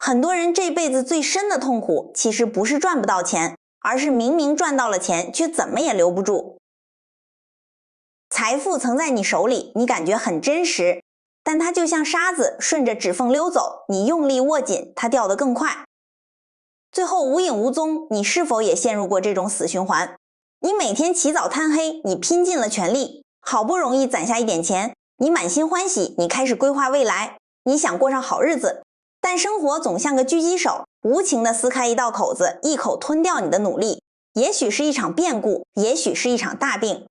很多人这辈子最深的痛苦，其实不是赚不到钱，而是明明赚到了钱，却怎么也留不住。财富曾在你手里，你感觉很真实，但它就像沙子顺着指缝溜走，你用力握紧，它掉得更快。最后无影无踪，你是否也陷入过这种死循环？你每天起早贪黑，你拼尽了全力，好不容易攒下一点钱，你满心欢喜，你开始规划未来，你想过上好日子，但生活总像个狙击手，无情地撕开一道口子，一口吞掉你的努力。也许是一场变故，也许是一场大病，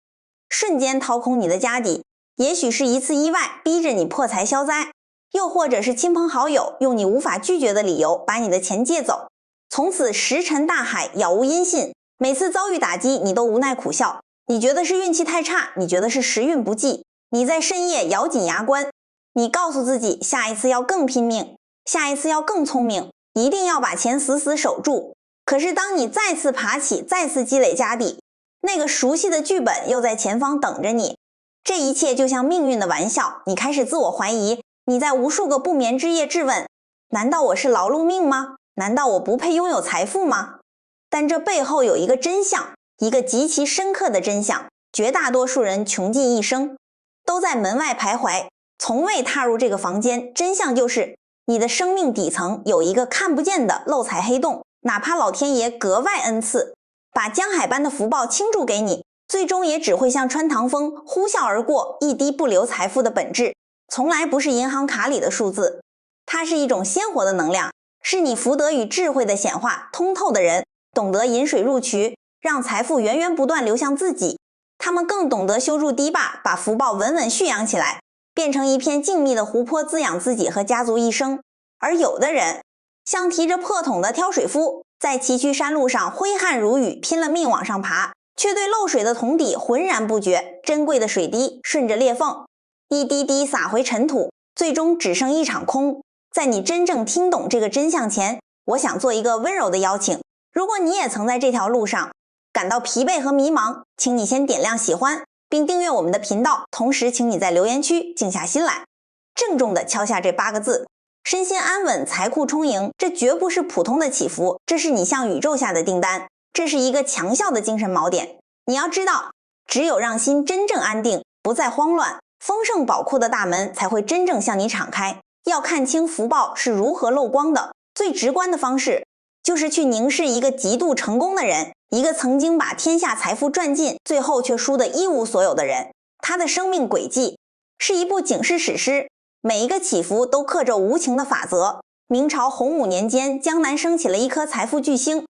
瞬间掏空你的家底，也许是一次意外逼着你破财消灾，又或者是亲朋好友用你无法拒绝的理由把你的钱借走，从此石沉大海，杳无音信。每次遭遇打击，你都无奈苦笑，你觉得是运气太差，你觉得是时运不济，你在深夜咬紧牙关，你告诉自己下一次要更拼命，下一次要更聪明，一定要把钱死死守住。可是当你再次爬起，再次积累家底，那个熟悉的剧本又在前方等着你。这一切就像命运的玩笑，你开始自我怀疑，你在无数个不眠之夜质问，难道我是劳碌命吗？难道我不配拥有财富吗？但这背后有一个真相，一个极其深刻的真相，绝大多数人穷尽一生，都在门外徘徊，从未踏入这个房间。真相就是你的生命底层有一个看不见的漏财黑洞，哪怕老天爷格外恩赐，把江海般的福报倾注给你，最终也只会像穿堂风呼啸而过，一滴不留财富的本质从来不是银行卡里的数字，它是一种鲜活的能量，是你福德与智慧的显化。通透的人懂得引水入渠，让财富源源不断流向自己，他们更懂得修筑堤坝，把福报稳稳蓄养起来，变成一片静谧的湖泊，滋养自己和家族一生。而有的人像提着破桶的挑水夫，在崎岖山路上挥汗如雨，拼了命往上爬，却对漏水的桶底浑然不觉。珍贵的水滴顺着裂缝一滴滴洒回尘土，最终只剩一场空。在你真正听懂这个真相前，我想做一个温柔的邀请。如果你也曾在这条路上感到疲惫和迷茫，请你先点亮喜欢并订阅我们的频道，同时请你在留言区静下心来，郑重地敲下这8个字：身心安稳，财库充盈。这绝不是普通的祈福，这是你向宇宙下的订单，这是一个强效的精神锚点。你要知道，只有让心真正安定，不再慌乱，丰盛宝库的大门才会真正向你敞开。要看清福报是如何漏光的，最直观的方式就是去凝视一个极度成功的人，一个曾经把天下财富赚尽，最后却输得一无所有的人。他的生命轨迹是一部警示史诗，每一个起伏都刻着无情的法则。明朝洪武年间，江南升起了一颗财富巨星，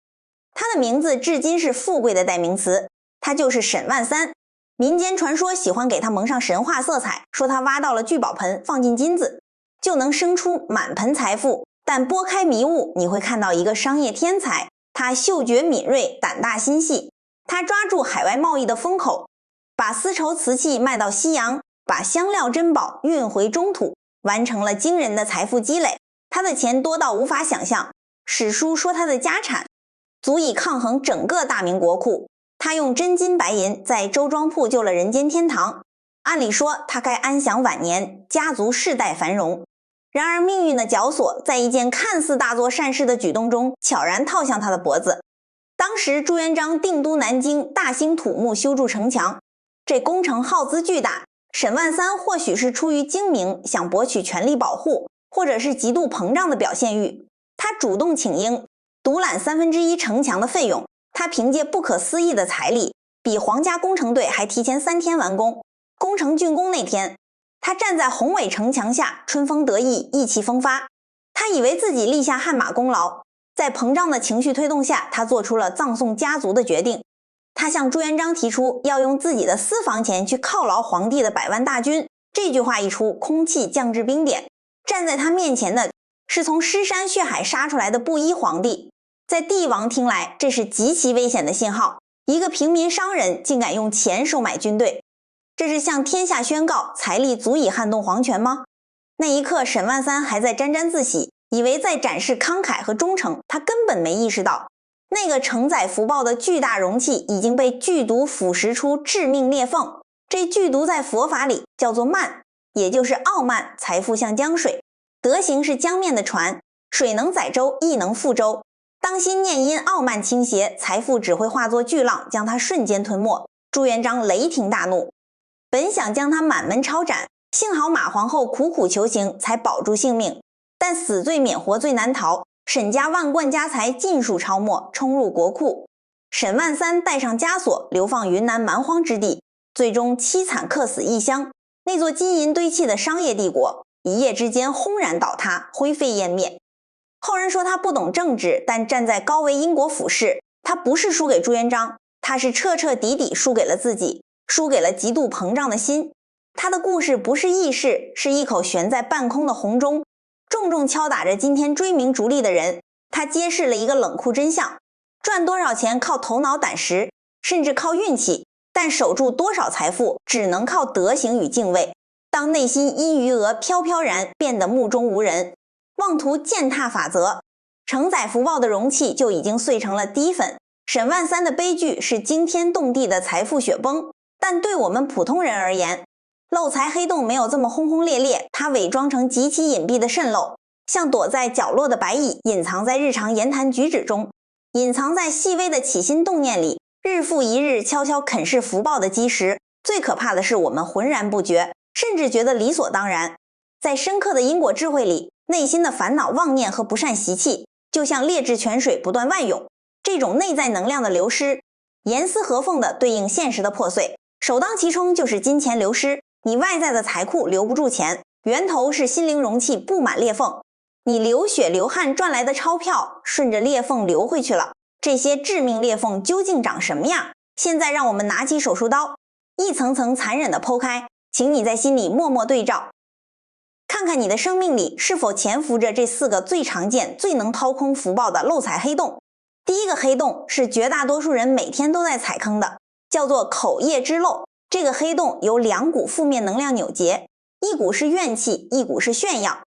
他的名字至今是富贵的代名词，他就是沈万三。民间传说喜欢给他蒙上神话色彩，说他挖到了聚宝盆，放进金子就能生出满盆财富。但拨开迷雾，你会看到一个商业天才，他嗅觉敏锐，胆大心细，他抓住海外贸易的风口，把丝绸瓷器卖到西洋，把香料珍宝运回中土，完成了惊人的财富积累。他的钱多到无法想象，史书说他的家产足以抗衡整个大明国库。他用真金白银在周庄铺救了人间天堂，按理说他该安享晚年，家族世代繁荣。然而命运的绞索在一件看似大做善事的举动中悄然套向他的脖子。当时朱元璋定都南京，大兴土木，修筑城墙，这工程耗资巨大。沈万三或许是出于精明，想博取权力保护，或者是极度膨胀的表现欲，他主动请缨，独揽1/3城墙的费用。他凭借不可思议的财力，比皇家工程队还提前3天完工。工程竣工那天，他站在宏伟城墙下，春风得意，意气风发。他以为自己立下汗马功劳，在膨胀的情绪推动下，他做出了葬送家族的决定。他向朱元璋提出要用自己的私房钱去犒劳皇帝的100万大军。这句话一出，空气降至冰点。站在他面前的是从尸山血海杀出来的布衣皇帝。在帝王听来，这是极其危险的信号。一个平民商人竟敢用钱收买军队，这是向天下宣告财力足以撼动皇权吗？那一刻，沈万三还在沾沾自喜，以为在展示慷慨和忠诚。他根本没意识到，那个承载福报的巨大容器已经被剧毒腐蚀出致命裂缝。这剧毒在佛法里叫做慢，也就是傲慢。财富像江水，德行是江面的船，水能载舟，亦能覆舟。当心念因傲慢倾斜，财富只会化作巨浪，将他瞬间吞没。朱元璋雷霆大怒，本想将他满门抄斩，幸好马皇后苦苦求情，才保住性命。但死罪免活罪难逃，沈家万贯家财尽数抄没，冲入国库。沈万三带上枷锁，流放云南蛮荒之地，最终凄惨客死异乡。那座金银堆砌的商业帝国，一夜之间轰然倒塌，灰飞烟灭。后人说他不懂政治，但站在高维英国府试，他不是输给朱元璋，他是彻彻底底输给了自己，输给了极度膨胀的心。他的故事不是轶事，是一口悬在半空的红钟，重重敲打着今天追名逐利的人。他揭示了一个冷酷真相：赚多少钱靠头脑胆识，甚至靠运气，但守住多少财富只能靠德行与敬畏。当内心因余额飘飘然，变得目中无人，妄图践踏法则，承载福报的容器就已经碎成了滴粉。沈万三的悲剧是惊天动地的财富雪崩，但对我们普通人而言，漏财黑洞没有这么轰轰烈烈，它伪装成极其隐蔽的渗漏，像躲在角落的白蚁，隐藏在日常言谈举止中，隐藏在细微的起心动念里，日复一日悄悄啃噬福报的基石。最可怕的是我们浑然不觉，甚至觉得理所当然。在深刻的因果智慧里，内心的烦恼妄念和不善习气就像劣质泉水不断外涌，这种内在能量的流失，严丝合缝地对应现实的破碎，首当其冲就是金钱流失。你外在的财库留不住钱，源头是心灵容器布满裂缝，你流血流汗赚来的钞票顺着裂缝流回去了。这些致命裂缝究竟长什么样？现在让我们拿起手术刀，一层层残忍地剖开，请你在心里默默对照，看看你的生命里是否潜伏着这4个最常见、最能掏空福报的漏财黑洞。第一个黑洞是绝大多数人每天都在踩坑的，叫做口业之漏。这个黑洞由2股负面能量扭结，一股是怨气，一股是炫耀。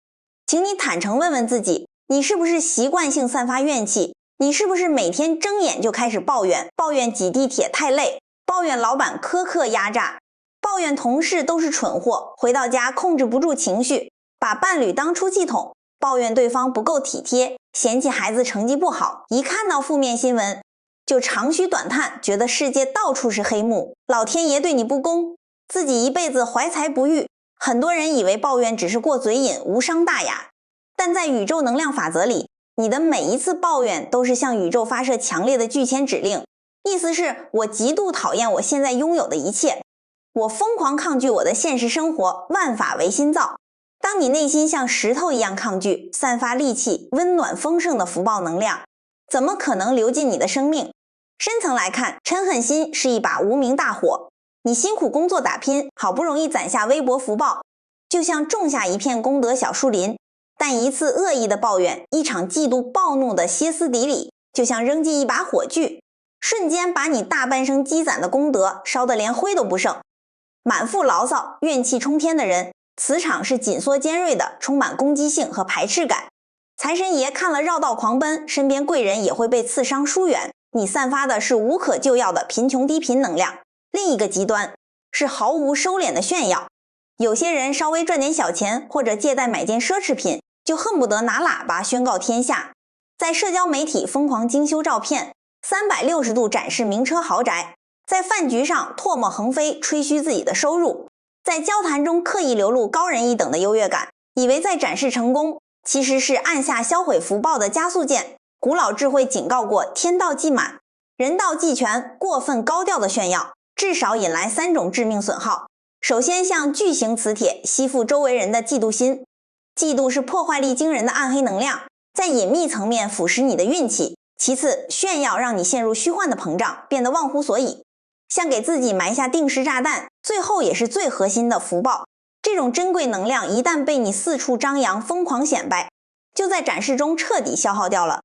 请你坦诚问问自己，你是不是习惯性散发怨气？你是不是每天睁眼就开始抱怨挤地铁太累，抱怨老板苛刻压榨，抱怨同事都是蠢货，回到家控制不住情绪，把伴侣当出气筒，抱怨对方不够体贴，嫌弃孩子成绩不好，一看到负面新闻就长吁短叹，觉得世界到处是黑幕，老天爷对你不公，自己一辈子怀才不遇。很多人以为抱怨只是过嘴瘾，无伤大雅，但在宇宙能量法则里，你的每一次抱怨都是向宇宙发射强烈的拒签指令，意思是我极度讨厌我现在拥有的一切，我疯狂抗拒我的现实生活，万法唯心造。当你内心像石头一样抗拒，散发戾气、温暖丰盛的福报能量，怎么可能流进你的生命？深层来看，嗔恨心是一把无名大火，你辛苦工作打拼，好不容易攒下微薄福报，就像种下一片功德小树林，但一次恶意的抱怨，一场嫉妒暴怒的歇斯底里，就像扔进一把火炬，瞬间把你大半生积攒的功德烧得连灰都不剩。满腹牢骚、怨气冲天的人，磁场是紧缩尖锐的，充满攻击性和排斥感。财神爷看了绕道狂奔，身边贵人也会被刺伤疏远。你散发的是无可救药的贫穷低频能量。另一个极端是毫无收敛的炫耀。有些人稍微赚点小钱，或者借贷买件奢侈品，就恨不得拿喇叭宣告天下，在社交媒体疯狂精修照片，360度展示名车豪宅，在饭局上唾沫横飞，吹嘘自己的收入，在交谈中刻意流露高人一等的优越感，以为在展示成功，其实是按下销毁福报的加速键。古老智慧警告过，天道既满，人道既全，过分高调的炫耀至少引来3种致命损耗。首先，像巨型磁铁吸附周围人的嫉妒心，嫉妒是破坏力惊人的暗黑能量，在隐秘层面腐蚀你的运气。其次，炫耀让你陷入虚幻的膨胀，变得忘乎所以，像给自己埋下定时炸弹。最后也是最核心的福报，这种珍贵能量一旦被你四处张扬，疯狂显摆，就在展示中彻底消耗掉了。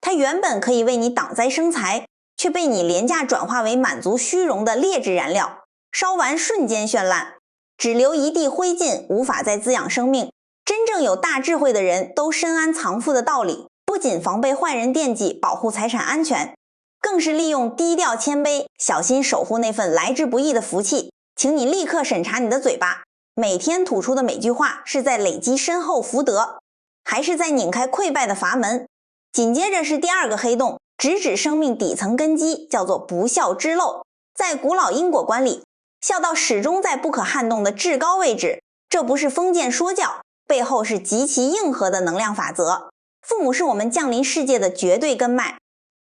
它原本可以为你挡灾生财，却被你廉价转化为满足虚荣的劣质燃料，烧完瞬间绚烂，只留一地灰烬，无法再滋养生命。真正有大智慧的人都深谙藏富的道理，不仅防备坏人惦记，保护财产安全，更是利用低调谦卑，小心守护那份来之不易的福气。请你立刻审查你的嘴巴，每天吐出的每句话是在累积深厚福德，还是在拧开溃败的阀门。紧接着是第二个黑洞，直指生命底层根基，叫做不孝之漏。在古老因果观里，孝道始终在不可撼动的至高位置，这不是封建说教，背后是极其硬核的能量法则。父母是我们降临世界的绝对根脉，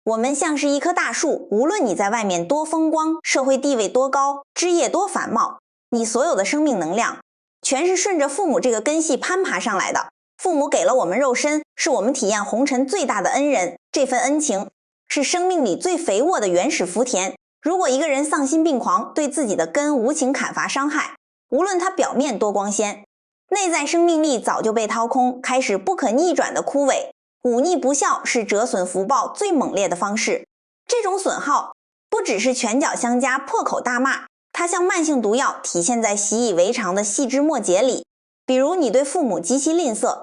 我们像是一棵大树，无论你在外面多风光，社会地位多高，枝叶多繁茂，你所有的生命能量全是顺着父母这个根系攀爬上来的。父母给了我们肉身，是我们体验红尘最大的恩人，这份恩情是生命里最肥沃的原始福田。如果一个人丧心病狂，对自己的根无情砍伐伤害，无论他表面多光鲜，内在生命力早就被掏空，开始不可逆转的枯萎。忤逆不孝是折损福报最猛烈的方式。这种损耗不只是拳脚相加、破口大骂，它像慢性毒药，体现在习以为常的细枝末节里。比如你对父母极其吝啬，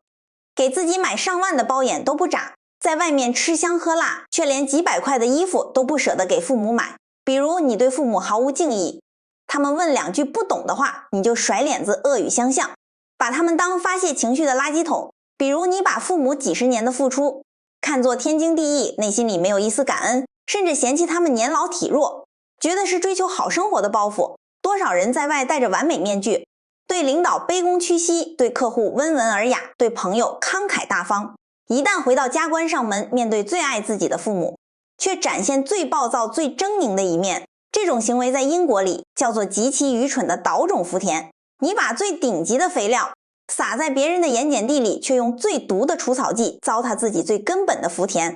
给自己买上万的包眼都不眨，在外面吃香喝辣，却连几百块的衣服都不舍得给父母买。比如你对父母毫无敬意，他们问两句不懂的话，你就甩脸子恶语相向，把他们当发泄情绪的垃圾桶。比如你把父母几十年的付出看作天经地义，内心里没有一丝感恩，甚至嫌弃他们年老体弱，觉得是追求好生活的包袱。多少人在外戴着完美面具，对领导卑躬屈膝，对客户温文尔雅，对朋友慷慨大方，一旦回到家关上门，面对最爱自己的父母，却展现最暴躁最狰狞的一面。这种行为在因果里叫做极其愚蠢的倒种福田。你把最顶级的肥料撒在别人的盐碱地里，却用最毒的除草剂糟蹋自己最根本的福田。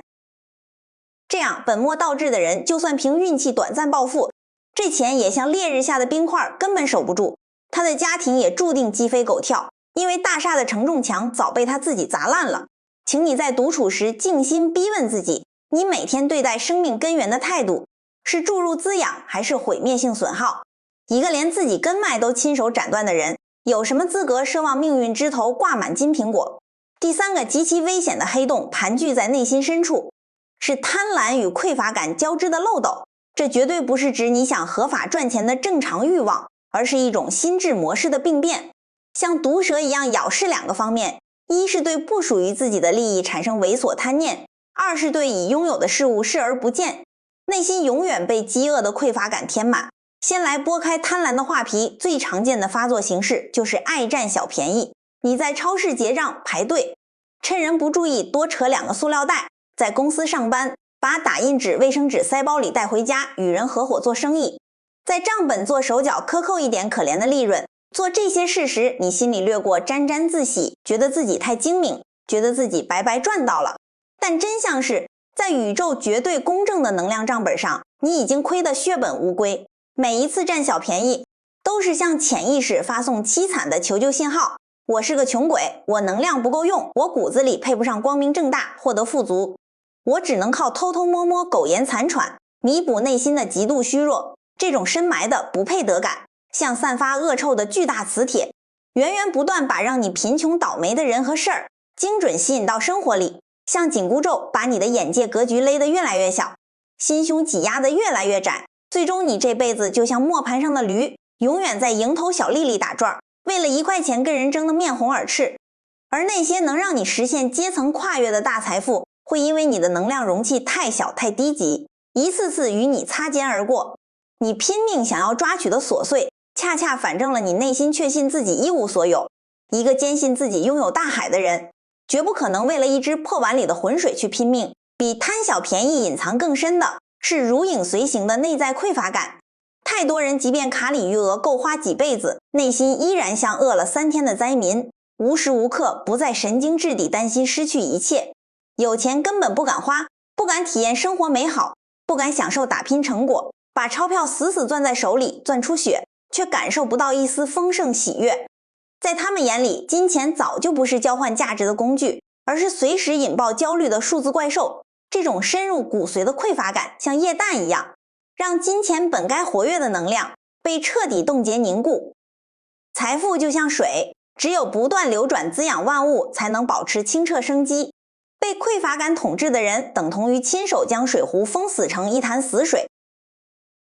这样本末倒置的人，就算凭运气短暂暴富，这钱也像烈日下的冰块，根本守不住。他的家庭也注定鸡飞狗跳，因为大厦的承重墙早被他自己砸烂了。请你在独处时静心逼问自己，你每天对待生命根源的态度是注入滋养，还是毁灭性损耗？一个连自己根脉都亲手斩断的人，有什么资格奢望命运枝头挂满金苹果？第三个极其危险的黑洞盘踞在内心深处，是贪婪与匮乏感交织的漏斗。这绝对不是指你想合法赚钱的正常欲望，而是一种心智模式的病变，像毒蛇一样咬噬两个方面：一是对不属于自己的利益产生猥琐贪念，二是对已拥有的事物视而不见，内心永远被饥饿的匮乏感填满。先来拨开贪婪的画皮，最常见的发作形式就是爱占小便宜。你在超市结账排队，趁人不注意多扯2个塑料袋；在公司上班，把打印纸、卫生纸塞包里带回家，与人合伙做生意；在账本做手脚克扣一点可怜的利润。做这些事时，你心里略过沾沾自喜，觉得自己太精明，觉得自己白白赚到了。但真相是，在宇宙绝对公正的能量账本上，你已经亏得血本无归。每一次占小便宜，都是向潜意识发送凄惨的求救信号。我是个穷鬼，我能量不够用，我骨子里配不上光明正大获得富足，我只能靠偷偷摸摸苟延残喘，弥补内心的极度虚弱。这种深埋的不配得感，像散发恶臭的巨大磁铁，源源不断把让你贫穷倒霉的人和事儿精准吸引到生活里，像紧箍咒把你的眼界格局勒得越来越小，心胸挤压得越来越窄。最终你这辈子就像磨盘上的驴，永远在蝇头小利里打转，为了1块钱跟人争得面红耳赤。而那些能让你实现阶层跨越的大财富，会因为你的能量容器太小太低级，一次次与你擦肩而过。你拼命想要抓取的琐碎，恰恰反证了你内心确信自己一无所有。一个坚信自己拥有大海的人，绝不可能为了一只破碗里的浑水去拼命。比贪小便宜隐藏更深的是如影随形的内在匮乏感。太多人即便卡里余额够花几辈子，内心依然像饿了3天的灾民，无时无刻不在神经质地担心失去一切。有钱根本不敢花，不敢体验生活美好，不敢享受打拼成果，把钞票死死攥在手里，攥出血，却感受不到一丝丰盛喜悦。在他们眼里，金钱早就不是交换价值的工具，而是随时引爆焦虑的数字怪兽。这种深入骨髓的匮乏感像液氮一样，让金钱本该活跃的能量被彻底冻结凝固。财富就像水，只有不断流转滋养万物，才能保持清澈生机。被匮乏感统治的人，等同于亲手将水壶封死成一潭死水。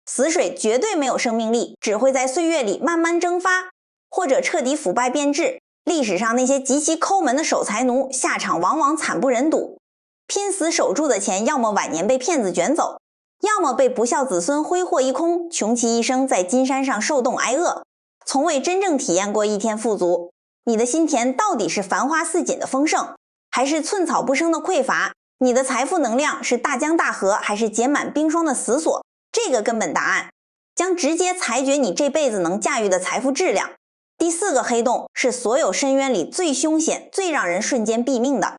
死水绝对没有生命力，只会在岁月里慢慢蒸发，或者彻底腐败变质。历史上那些极其抠门的守财奴，下场往往惨不忍睹。拼死守住的钱，要么晚年被骗子卷走，要么被不孝子孙挥霍一空，穷其一生在金山上受冻挨饿，从未真正体验过一天富足。你的心田到底是繁花似锦的丰盛，还是寸草不生的匮乏？你的财富能量是大江大河，还是结满冰霜的死锁？这个根本答案将直接裁决你这辈子能驾驭的财富质量。第4个黑洞是所有深渊里最凶险、最让人瞬间毙命的，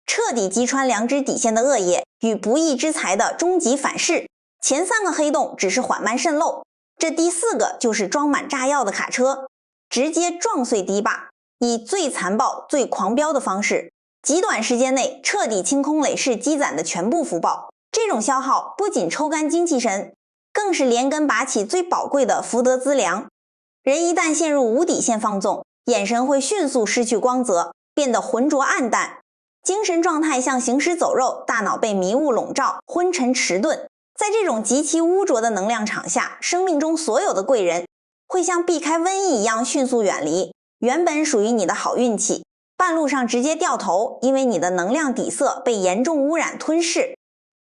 彻底击穿良知底线的恶业与不义之财的终极反噬。前3个黑洞只是缓慢渗漏，这第4个就是装满炸药的卡车，直接撞碎堤坝，以最残暴、最狂飙的方式，极短时间内彻底清空累世积攒的全部福报。这种消耗不仅抽干精气神，更是连根拔起最宝贵的福德资粮。人一旦陷入无底线放纵，眼神会迅速失去光泽，变得浑浊暗淡，精神状态像行尸走肉，大脑被迷雾笼罩，昏沉迟钝。在这种极其污浊的能量场下，生命中所有的贵人会像避开瘟疫一样迅速远离，原本属于你的好运气，半路上直接掉头，因为你的能量底色被严重污染吞噬，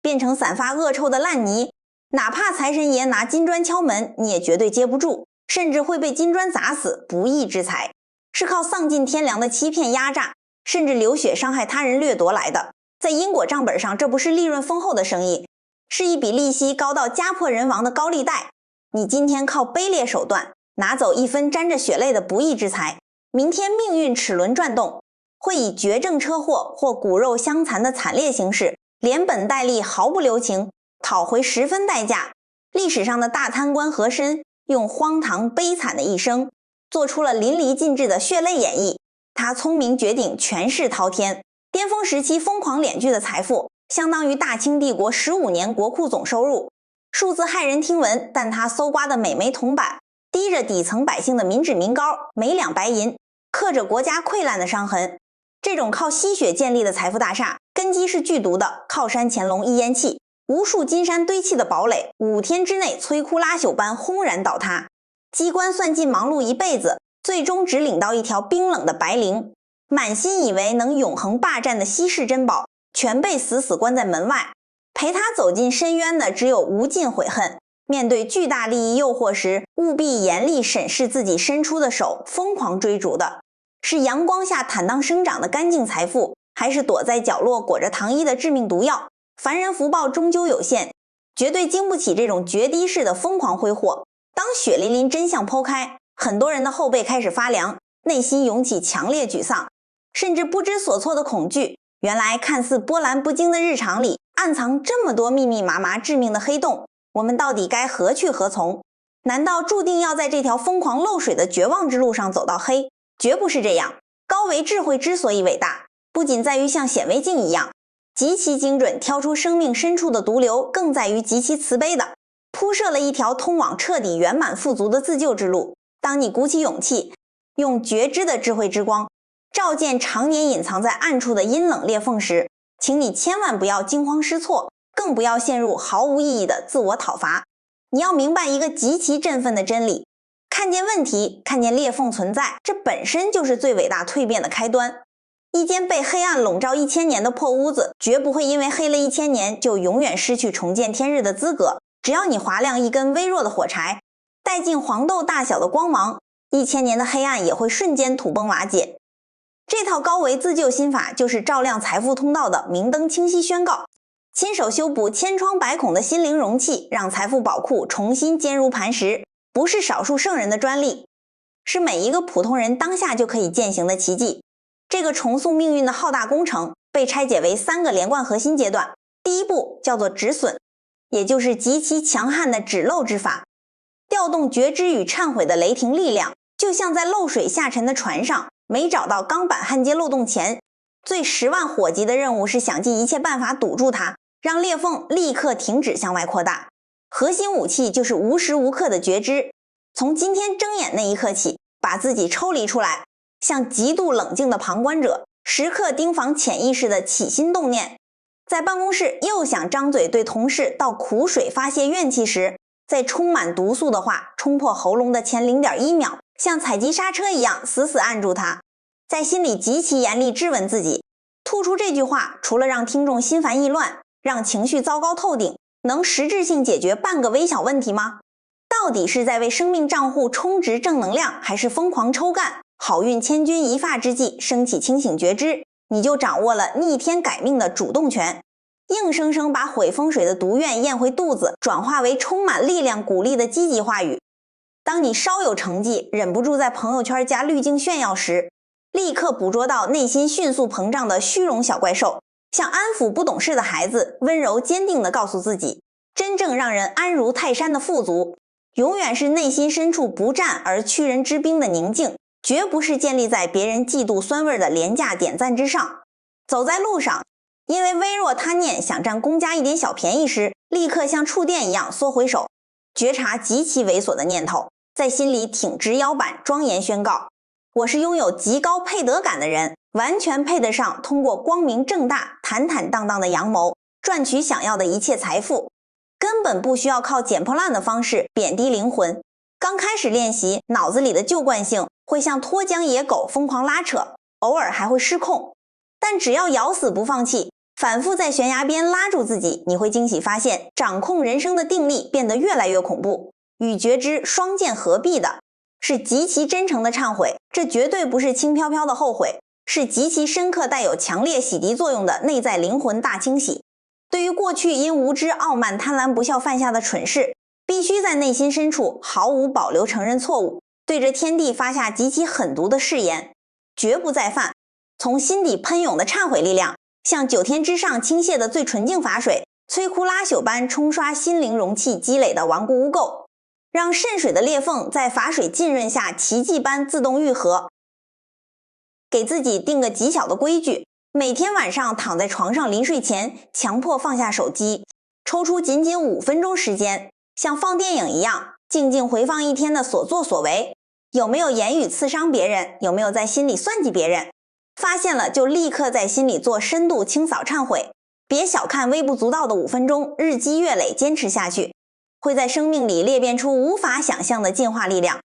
变成散发恶臭的烂泥。哪怕财神爷拿金砖敲门，你也绝对接不住，甚至会被金砖砸死。不义之财是靠丧尽天良的欺骗压榨，甚至流血伤害他人掠夺来的。在因果账本上，这不是利润丰厚的生意，是一笔利息高到家破人亡的高利贷。你今天靠卑劣手段拿走一分沾着血泪的不义之财，明天命运齿轮转动，会以绝症车祸或骨肉相残的惨烈形式，连本带利毫不留情讨回10分代价。历史上的大贪官和珅用荒唐悲惨的一生做出了淋漓尽致的血泪演绎。他聪明绝顶，权势滔天，巅峰时期疯狂敛聚的财富相当于大清帝国15年国库总收入，数字骇人听闻，但他搜刮的每枚铜板滴着底层百姓的民脂民膏，每两白银刻着国家溃烂的伤痕。这种靠吸血建立的财富大厦，根基是剧毒的，靠山潜龙一烟气，无数金山堆砌的堡垒5天之内摧枯拉朽般轰然倒塌。机关算尽忙碌一辈子，最终只领到一条冰冷的白绫，满心以为能永恒霸占的稀世珍宝全被死死关在门外。陪他走进深渊的只有无尽悔恨，面对巨大利益诱惑时，务必严厉审视自己伸出的手，疯狂追逐的是阳光下坦荡生长的干净财富，还是躲在角落裹着糖衣的致命毒药？凡人福报终究有限，绝对经不起这种决堤式的疯狂挥霍。当血淋淋真相剖开，很多人的后背开始发凉，内心涌起强烈沮丧，甚至不知所措的恐惧。原来看似波澜不惊的日常里，暗藏这么多密密麻麻致命的黑洞，我们到底该何去何从？难道注定要在这条疯狂漏水的绝望之路上走到黑？绝不是这样。高维智慧之所以伟大，不仅在于像显微镜一样极其精准挑出生命深处的毒瘤，更在于极其慈悲的铺设了一条通往彻底圆满富足的自救之路。当你鼓起勇气，用觉知的智慧之光照见常年隐藏在暗处的阴冷裂缝时，请你千万不要惊慌失措，更不要陷入毫无意义的自我讨伐。你要明白一个极其振奋的真理，看见问题，看见裂缝存在，这本身就是最伟大蜕变的开端。一间被黑暗笼罩1000年的破屋子，绝不会因为黑了1000年就永远失去重见天日的资格。只要你划亮一根微弱的火柴，带进黄豆大小的光芒，1000年的黑暗也会瞬间土崩瓦解。这套高维自救心法就是照亮财富通道的明灯清晰宣告，亲手修补千疮百孔的心灵容器，让财富宝库重新坚如磐石，不是少数圣人的专利，是每一个普通人当下就可以践行的奇迹。这个重塑命运的浩大工程被拆解为3个连贯核心阶段。第一步叫做止损，也就是极其强悍的止漏之法，调动觉知与忏悔的雷霆力量，就像在漏水下沉的船上，没找到钢板焊接漏洞前，最10万火急的任务是想尽一切办法堵住它，让裂缝立刻停止向外扩大。核心武器就是无时无刻的觉知，从今天睁眼那一刻起，把自己抽离出来，像极度冷静的旁观者，时刻盯防潜意识的起心动念。在办公室又想张嘴对同事倒苦水发泄怨气时，在充满毒素的话冲破喉咙的前 0.1 秒，像采集刹车一样死死按住它。在心里极其严厉质问自己，吐出这句话除了让听众心烦意乱，让情绪糟糕透顶，能实质性解决半个微小问题吗？到底是在为生命账户充值正能量，还是疯狂抽干？好运千钧一发之际，升起清醒觉知，你就掌握了逆天改命的主动权。硬生生把毁风水的毒怨咽回肚子，转化为充满力量鼓励的积极话语。当你稍有成绩，忍不住在朋友圈加滤镜炫耀时，立刻捕捉到内心迅速膨胀的虚荣小怪兽，像安抚不懂事的孩子，温柔坚定地告诉自己，真正让人安如泰山的富足，永远是内心深处不战而屈人之兵的宁静，绝不是建立在别人嫉妒酸味的廉价点赞之上。走在路上，因为微弱贪念想占公家一点小便宜时，立刻像触电一样缩回手，觉察极其猥琐的念头，在心里挺直腰板，庄严宣告，我是拥有极高配得感的人，完全配得上通过光明正大、坦坦荡荡的阳谋赚取想要的一切财富，根本不需要靠捡破烂的方式贬低灵魂。刚开始练习，脑子里的旧惯性会像脱缰野狗疯狂拉扯，偶尔还会失控，但只要咬死不放弃，反复在悬崖边拉住自己，你会惊喜发现，掌控人生的定力变得越来越恐怖。与觉知双剑合璧的是极其真诚的忏悔，这绝对不是轻飘飘的后悔，是极其深刻带有强烈洗涤作用的内在灵魂大清洗。对于过去因无知、傲慢、贪婪不孝犯下的蠢事，必须在内心深处毫无保留承认错误，对着天地发下极其狠毒的誓言，绝不再犯。从心底喷涌的忏悔力量，像9天之上倾泻的最纯净法水，摧枯拉朽般冲刷心灵容器积累的顽固污垢，让渗水的裂缝在法水浸润下奇迹般自动愈合。给自己定个极小的规矩，每天晚上躺在床上临睡前，强迫放下手机，抽出仅仅5分钟时间，像放电影一样静静回放一天的所作所为，有没有言语刺伤别人，有没有在心里算计别人，发现了就立刻在心里做深度清扫忏悔。别小看微不足道的5分钟，日积月累坚持下去，会在生命里裂变出无法想象的进化力量。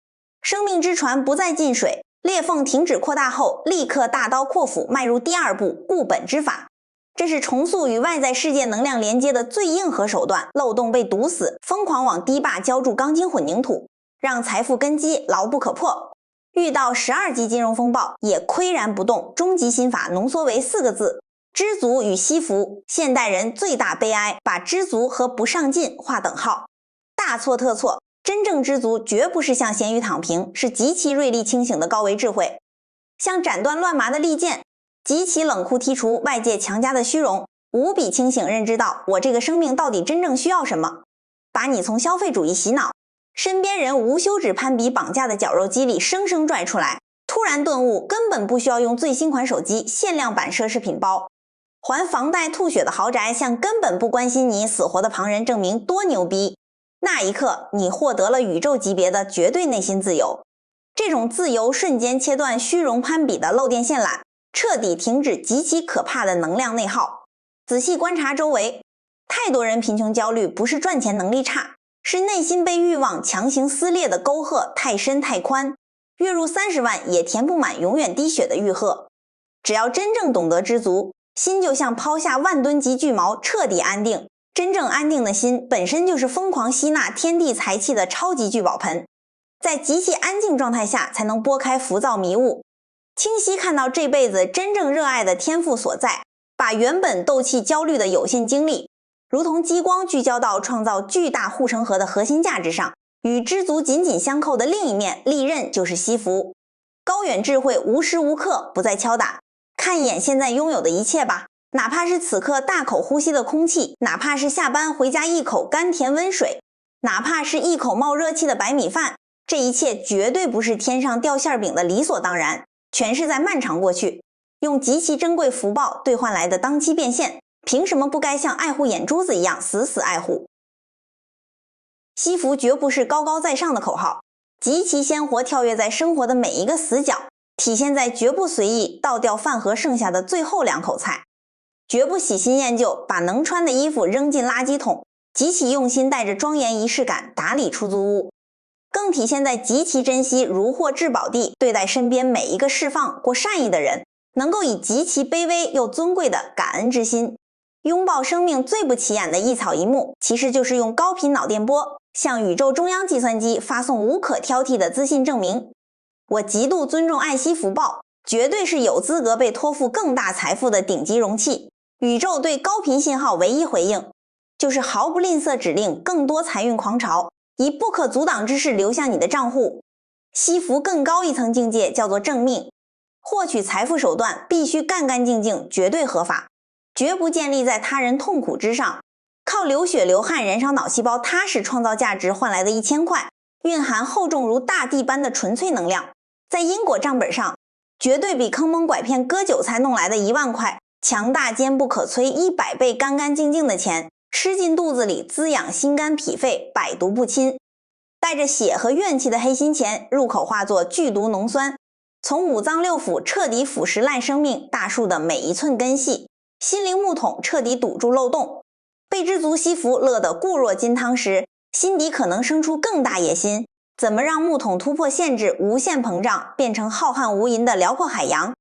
生命之船不再进水，裂缝停止扩大后，立刻大刀阔斧迈入第2步固本之法。这是重塑与外在世界能量连接的最硬核手段，漏洞被堵死，疯狂往堤坝浇筑钢筋混凝土，让财富根基牢不可破。遇到12级金融风暴也岿然不动，终极心法浓缩为4个字：知足与惜福。现代人最大悲哀，把知足和不上进划等号，大错特错。真正知足绝不是像咸鱼躺平，是极其锐利清醒的高维智慧，像斩断乱麻的利剑，极其冷酷剔除外界强加的虚荣，无比清醒认知到我这个生命到底真正需要什么，把你从消费主义洗脑、身边人无休止攀比绑架的绞肉机里生生拽出来，突然顿悟根本不需要用最新款手机、限量版奢侈品包，还房贷吐血的豪宅向根本不关心你死活的旁人证明多牛逼。那一刻，你获得了宇宙级别的绝对内心自由。这种自由瞬间切断虚荣攀比的漏电线缆，彻底停止极其可怕的能量内耗。仔细观察周围，太多人贫穷焦虑不是赚钱能力差，是内心被欲望强行撕裂的沟壑太深太宽，月入30万也填不满永远滴血的欲壑。只要真正懂得知足，心就像抛下万吨级巨锚，彻底安定。真正安定的心本身就是疯狂吸纳天地财气的超级聚宝盆，在极其安静状态下才能拨开浮躁迷雾，清晰看到这辈子真正热爱的天赋所在，把原本斗气焦虑的有限精力如同激光聚焦到创造巨大护城河的核心价值上。与知足紧紧相扣的另一面，利刃就是惜福。高远智慧无时无刻不在敲打，看一眼现在拥有的一切吧，哪怕是此刻大口呼吸的空气，哪怕是下班回家一口甘甜温水，哪怕是一口冒热气的白米饭，这一切绝对不是天上掉馅饼的理所当然，全是在漫长过去用极其珍贵福报兑换来的当期变现，凭什么不该像爱护眼珠子一样死死爱护？惜福绝不是高高在上的口号，极其鲜活跳跃在生活的每一个死角，体现在绝不随意倒掉饭盒剩下的最后2口菜，绝不喜新厌旧，把能穿的衣服扔进垃圾桶，极其用心带着庄严仪式感打理出租屋。更体现在极其珍惜如获至宝地对待身边每一个释放过善意的人，能够以极其卑微又尊贵的感恩之心，拥抱生命最不起眼的一草一木，其实就是用高频脑电波向宇宙中央计算机发送无可挑剔的资信证明。我极度尊重爱惜福报，绝对是有资格被托付更大财富的顶级容器。宇宙对高频信号唯一回应，就是毫不吝啬指令更多财运狂潮，以不可阻挡之势流向你的账户。惜福更高一层境界叫做正命，获取财富手段必须干干净净，绝对合法，绝不建立在他人痛苦之上。靠流血流汗燃烧脑细胞踏实创造价值换来的1000块，蕴含厚重如大地般的纯粹能量，在因果账本上绝对比坑蒙拐骗割韭菜弄来的1万块强大坚不可摧100倍干干净净的钱，吃进肚子里滋养心肝脾肺，百毒不侵。带着血和怨气的黑心钱入口化作剧毒浓酸，从5脏6腑彻底腐蚀烂生命大树的每一寸根系，心灵木桶彻底堵住漏洞。被知足惜福乐得固若金汤时，心底可能生出更大野心，怎么让木桶突破限制无限膨胀，变成浩瀚无垠的辽阔海洋，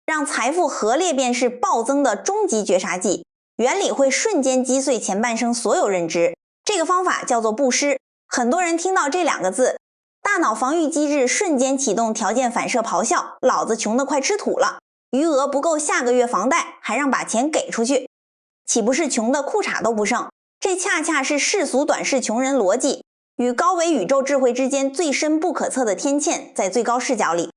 让财富核裂变式暴增的终极绝杀技。原理会瞬间击碎前半生所有认知，这个方法叫做布施。很多人听到这2个字，大脑防御机制瞬间启动条件反射咆哮，老子穷得快吃土了，余额不够下个月房贷，还让把钱给出去，岂不是穷的裤衩都不剩？这恰恰是世俗短视穷人逻辑与高维宇宙智慧之间最深不可测的天堑。在最高视角里，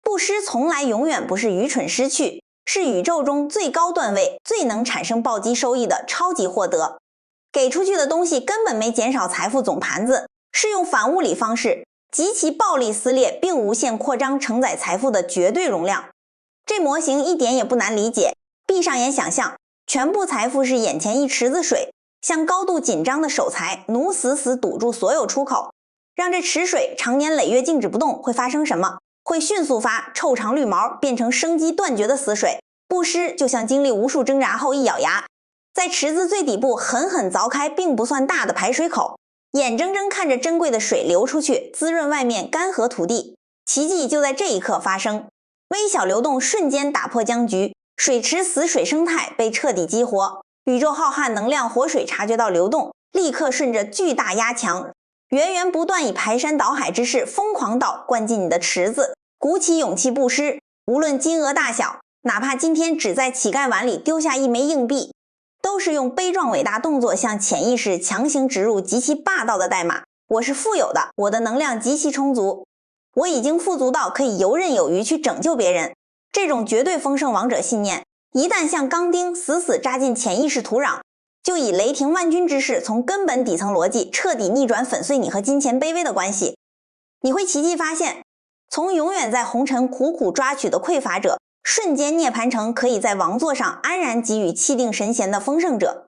布施从来永远不是愚蠢失去，是宇宙中最高段位最能产生暴击收益的超级获得。给出去的东西根本没减少财富总盘子，是用反物理方式极其暴力撕裂并无限扩张承载财富的绝对容量。这模型一点也不难理解，闭上眼想象，全部财富是眼前一池子水，像高度紧张的守财奴死死堵住所有出口，让这池水长年累月静止不动，会发生什么？会迅速发臭长绿毛，变成生机断绝的死水。布施就像经历无数挣扎后一咬牙，在池子最底部狠狠凿开并不算大的排水口，眼睁睁看着珍贵的水流出去，滋润外面干涸土地。奇迹就在这一刻发生，微小流动瞬间打破僵局，水池死水生态被彻底激活。宇宙浩瀚能量活水察觉到流动，立刻顺着巨大压强，源源不断以排山倒海之势疯狂倒灌进你的池子。鼓起勇气布施，无论金额大小，哪怕今天只在乞丐碗里丢下1枚硬币，都是用悲壮伟大动作向潜意识强行植入极其霸道的代码。我是富有的，我的能量极其充足，我已经富足到可以游刃有余去拯救别人。这种绝对丰盛王者信念一旦像钢钉死死扎进潜意识土壤，就以雷霆万钧之势从根本底层逻辑彻底逆转粉碎你和金钱卑微的关系。你会奇迹发现，从永远在红尘苦苦抓取的匮乏者，瞬间涅槃成可以在王座上安然给予气定神闲的丰盛者。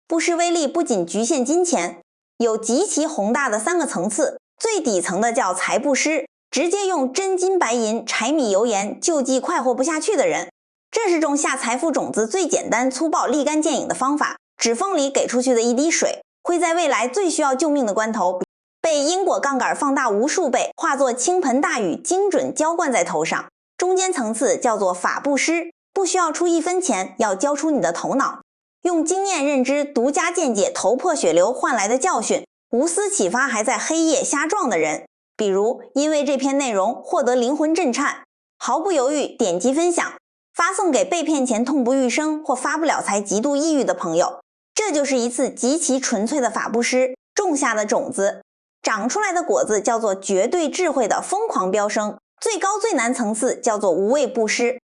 布施威力不仅局限金钱，有极其宏大的3个层次。最底层的叫财布施，直接用真金白银、柴米油盐救济快活不下去的人，这是种下财富种子最简单粗暴立竿见影的方法。指缝里给出去的一滴水，会在未来最需要救命的关头被因果杠杆放大无数倍，化作倾盆大雨，精准浇灌在头上。中间层次叫做法布施，不需要出1分钱，要交出你的头脑，用经验认知独家见解头破血流换来的教训，无私启发还在黑夜瞎撞的人。比如因为这篇内容获得灵魂震颤，毫不犹豫点击分享，发送给被骗前痛不欲生或发不了财极度抑郁的朋友。这就是一次极其纯粹的法布施种下的种子，长出来的果子叫做绝对智慧的疯狂飙升。最高最难层次叫做无畏布施。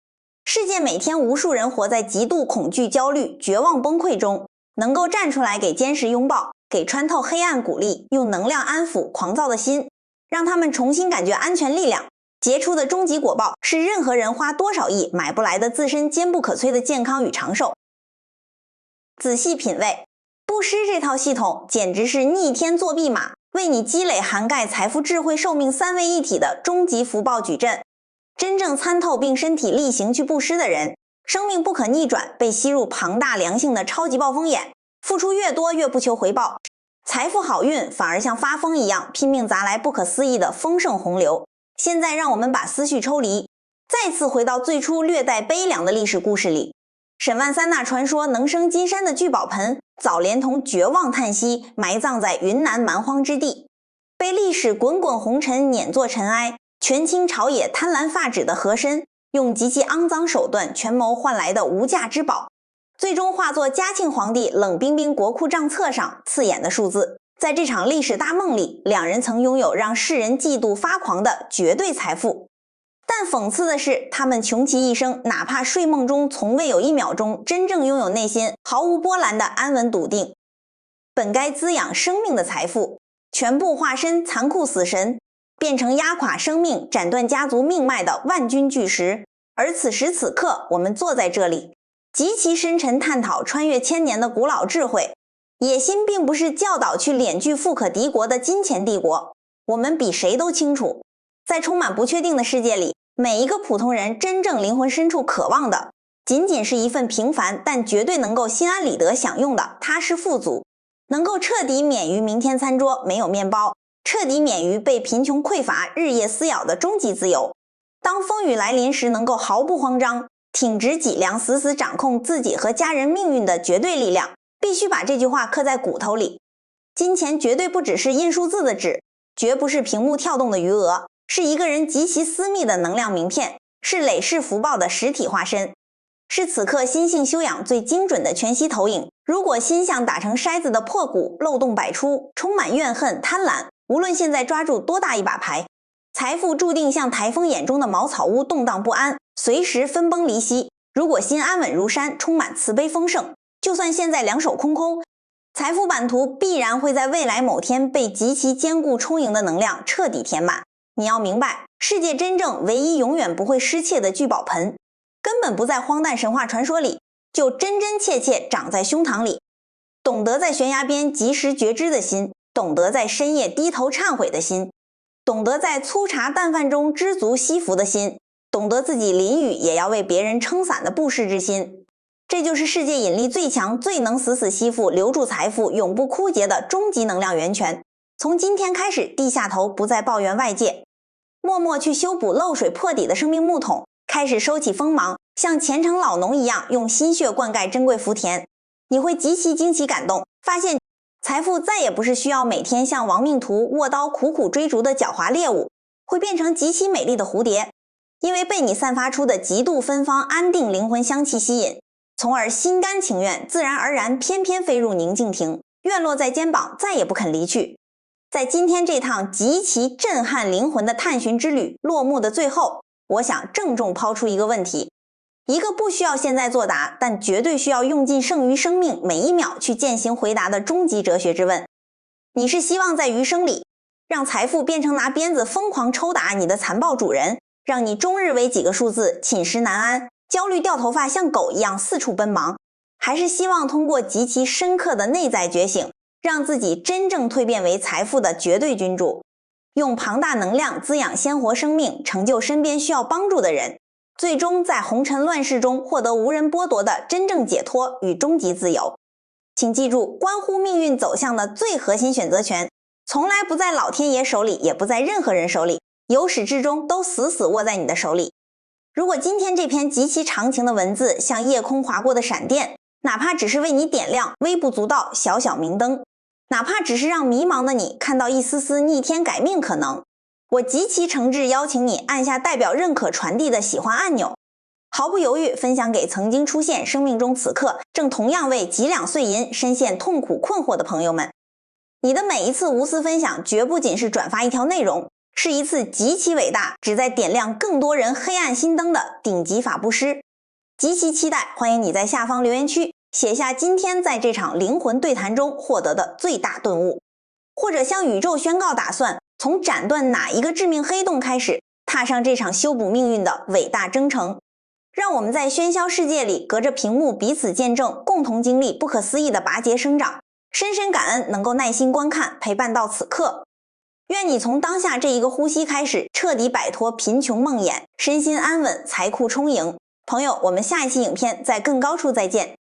世界每天无数人活在极度恐惧、焦虑、绝望、崩溃中，能够站出来给坚实拥抱，给穿透黑暗鼓励，用能量安抚狂躁的心，让他们重新感觉安全力量。结出的终极果报是任何人花多少亿买不来的自身坚不可摧的健康与长寿。仔细品味，布施这套系统简直是逆天作弊码，为你积累涵盖财富、智慧、寿命3位一体的终极福报矩阵。真正参透并身体力行去布施的人，生命不可逆转，被吸入庞大良性的超级暴风眼，付出越多越不求回报，财富好运反而像发疯一样拼命砸来不可思议的丰盛洪流。现在让我们把思绪抽离，再次回到最初略带悲凉的历史故事里。沈万三那传说能生金山的聚宝盆，早连同绝望叹息埋葬在云南蛮荒之地，被历史滚滚红尘碾作尘埃。权倾朝野贪婪发指的和珅，用极其肮脏手段权谋换来的无价之宝，最终化作嘉庆皇帝冷冰冰国库账册上刺眼的数字。在这场历史大梦里，两人曾拥有让世人嫉妒发狂的绝对财富。但讽刺的是，他们穷其一生，哪怕睡梦中从未有一秒钟真正拥有内心毫无波澜的安稳笃定。本该滋养生命的财富，全部化身残酷死神，变成压垮生命、斩断家族命脉的万钧巨石。而此时此刻，我们坐在这里，极其深沉探讨穿越千年的古老智慧。野心并不是教导去敛据富可敌国的金钱帝国。我们比谁都清楚，在充满不确定的世界里，每一个普通人真正灵魂深处渴望的，仅仅是一份平凡但绝对能够心安理得享用的踏实富足，能够彻底免于明天餐桌没有面包，彻底免于被贫穷匮乏日夜撕咬的终极自由。当风雨来临时，能够毫不慌张，挺直脊梁，死死掌控自己和家人命运的绝对力量。必须把这句话刻在骨头里。金钱绝对不只是印数字的纸，绝不是屏幕跳动的余额，是一个人极其私密的能量名片，是累世福报的实体化身，是此刻心性修养最精准的全息投影。如果心像打成筛子的破鼓，漏洞百出，充满怨恨贪婪，无论现在抓住多大一把牌，财富注定像台风眼中的茅草屋，动荡不安，随时分崩离析。如果心安稳如山，充满慈悲丰盛，就算现在两手空空，财富版图必然会在未来某天被极其坚固充盈的能量彻底填满。你要明白，世界真正唯一永远不会失窃的聚宝盆，根本不在荒诞神话传说里，就真真切切长在胸膛里。懂得在悬崖边及时觉知的心，懂得在深夜低头忏悔的心，懂得在粗茶淡饭中知足惜福的心，懂得自己淋雨也要为别人撑伞的布施之心。这就是世界引力最强、最能死死吸附、留住财富、永不枯竭的终极能量源泉。从今天开始，低下头，不再抱怨外界，默默去修补漏水破底的生命木桶，开始收起锋芒，像虔诚老农一样用心血灌溉珍贵福田。你会极其惊奇感动，发现财富再也不是需要每天像亡命徒握刀苦苦追逐的狡猾猎物，会变成极其美丽的蝴蝶，因为被你散发出的极度芬芳安定灵魂香气吸引，从而心甘情愿，自然而然翩翩飞入宁静亭，愿落在肩膀，再也不肯离去。在今天这趟极其震撼灵魂的探寻之旅落幕的最后，我想郑重抛出一个问题，一个不需要现在作答，但绝对需要用尽剩余生命每一秒去践行回答的终极哲学之问。你是希望在余生里，让财富变成拿鞭子疯狂抽打你的残暴主人，让你终日为几个数字寝食难安，焦虑掉头发，像狗一样四处奔忙，还是希望通过极其深刻的内在觉醒，让自己真正蜕变为财富的绝对君主，用庞大能量滋养鲜活生命，成就身边需要帮助的人，最终在红尘乱世中获得无人剥夺的真正解脱与终极自由。请记住，关乎命运走向的最核心选择权，从来不在老天爷手里，也不在任何人手里，由始至终都死死握在你的手里。如果今天这篇极其长情的文字像夜空划过的闪电，哪怕只是为你点亮微不足道小小明灯，哪怕只是让迷茫的你看到一丝丝逆天改命可能，我极其诚挚邀请你按下代表认可传递的喜欢按钮，毫不犹豫分享给曾经出现生命中此刻正同样为几两碎银深陷痛苦困惑的朋友们。你的每一次无私分享绝不仅是转发一条内容，是一次极其伟大，旨在点亮更多人黑暗心灯的顶级法布施。极其期待，欢迎你在下方留言区写下今天在这场灵魂对谈中获得的最大顿悟，或者向宇宙宣告打算从斩断哪一个致命黑洞开始，踏上这场修补命运的伟大征程。让我们在喧嚣世界里隔着屏幕彼此见证，共同经历不可思议的拔节生长。深深感恩能够耐心观看陪伴到此刻。愿你从当下这一个呼吸开始，彻底摆脱贫穷梦魇，身心安稳，财库充盈。朋友，我们下一期影片在更高处再见。